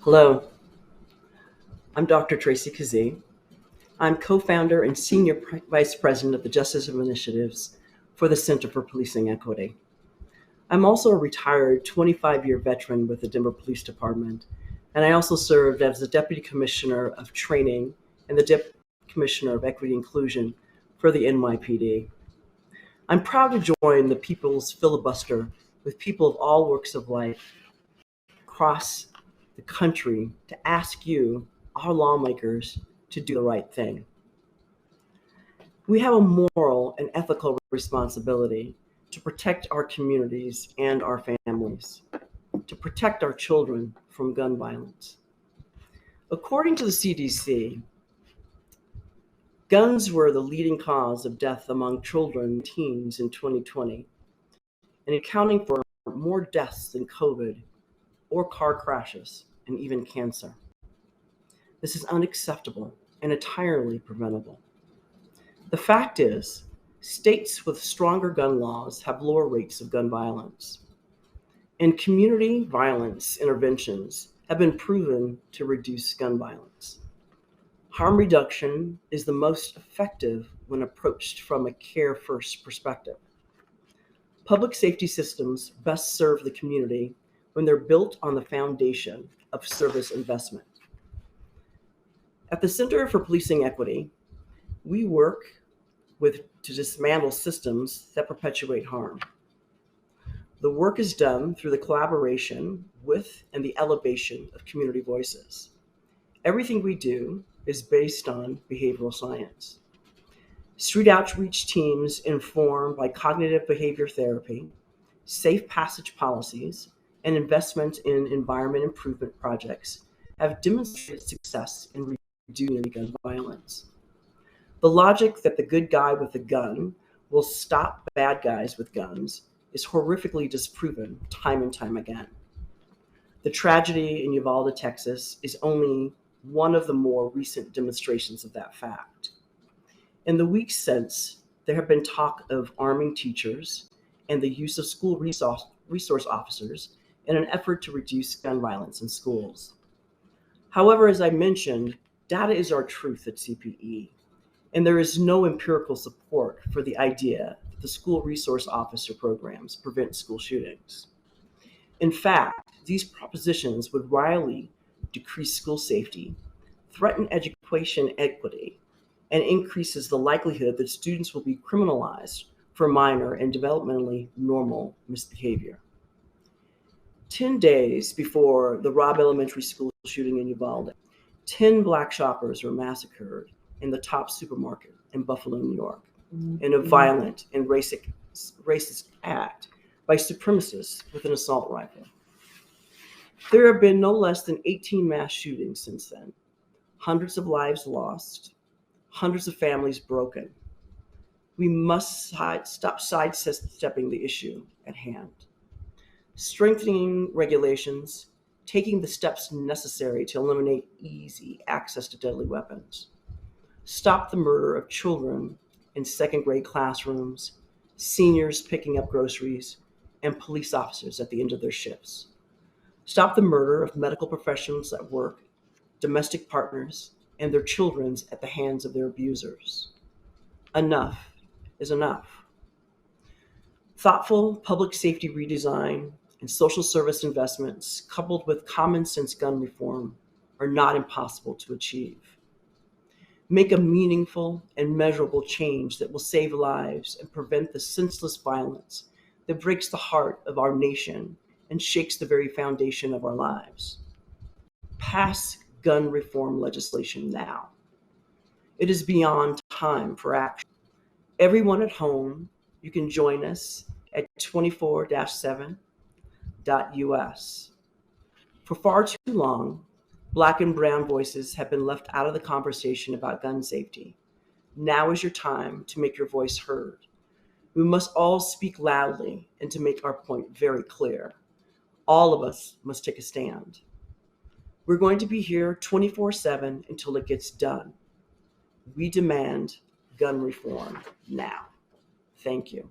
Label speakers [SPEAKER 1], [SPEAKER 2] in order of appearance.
[SPEAKER 1] Hello, I'm Dr. Tracie Keesee. I'm co-founder and senior vice president of the Justice Initiatives for the Center for Policing Equity. I'm also a retired 25-year veteran with the Denver Police Department, and I also served as the Deputy Commissioner of Training and the Deputy Commissioner of Equity and Inclusion for the NYPD. I'm proud to join the People's Filibuster with people of all walks of life across the country to ask you, our lawmakers, to do the right thing. We have a moral and ethical responsibility to protect our communities and our families, to protect our children from gun violence. According to the CDC, guns were the leading cause of death among children and teens in 2020, and accounting for more deaths than COVID or car crashes and even cancer. This is unacceptable and entirely preventable. The fact is, states with stronger gun laws have lower rates of gun violence, and community violence interventions have been proven to reduce gun violence. Harm reduction is the most effective when approached from a care-first perspective. Public safety systems best serve the community when they're built on the foundation of service investment. At the Center for Policing Equity, we work to dismantle systems that perpetuate harm. The work is done through the collaboration with and the elevation of community voices. Everything we do is based on behavioral science. Street outreach teams informed by cognitive behavior therapy, safe passage policies, and investment in environment improvement projects have demonstrated success in reducing gun violence. The logic that the good guy with a gun will stop bad guys with guns is horrifically disproven time and time again. The tragedy in Uvalde, Texas, is only one of the more recent demonstrations of that fact. In the weeks since, there have been talk of arming teachers and the use of school resource officers in an effort to reduce gun violence in schools. However, as I mentioned, data is our truth at CPE, and there is no empirical support for the idea that the school resource officer programs prevent school shootings. In fact, these propositions would wildly decrease school safety, threaten education equity, and increases the likelihood that students will be criminalized for minor and developmentally normal misbehavior. 10 days before the Robb Elementary School shooting in Uvalde, 10 Black shoppers were massacred in the Top supermarket in Buffalo, New York, in a violent and racist act by supremacists with an assault rifle. There have been no less than 18 mass shootings since then, hundreds of lives lost, hundreds of families broken. We must stop sidestepping the issue at hand. Strengthening regulations, taking the steps necessary to eliminate easy access to deadly weapons. Stop the murder of children in second grade classrooms, seniors picking up groceries, and police officers at the end of their shifts. Stop the murder of medical professionals at work, domestic partners, and their children at the hands of their abusers. Enough is enough. Thoughtful public safety redesign and social service investments, coupled with common sense gun reform, are not impossible to achieve. Make a meaningful and measurable change that will save lives and prevent the senseless violence that breaks the heart of our nation and shakes the very foundation of our lives. Pass gun reform legislation now. It is beyond time for action. Everyone at home, you can join us at 24-7.us. For far too long, Black and brown voices have been left out of the conversation about gun safety. Now is your time to make your voice heard. We must all speak loudly and to make our point very clear. All of us must take a stand. We're going to be here 24/7 until it gets done. We demand gun reform now. Thank you.